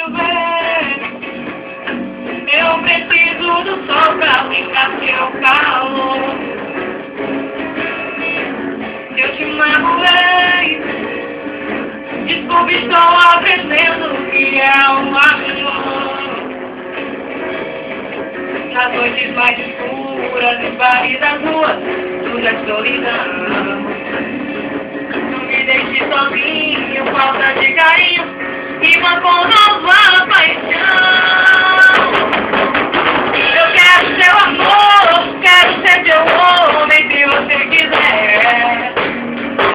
chover. Eu preciso do sol pra brincar seu calor. Eu te magoei, desculpe, estou aprendendo o que é o amor. Nas noites mais escuras, nos bares das ruas, tudo é solidão. Não me deixe sozinho, falta de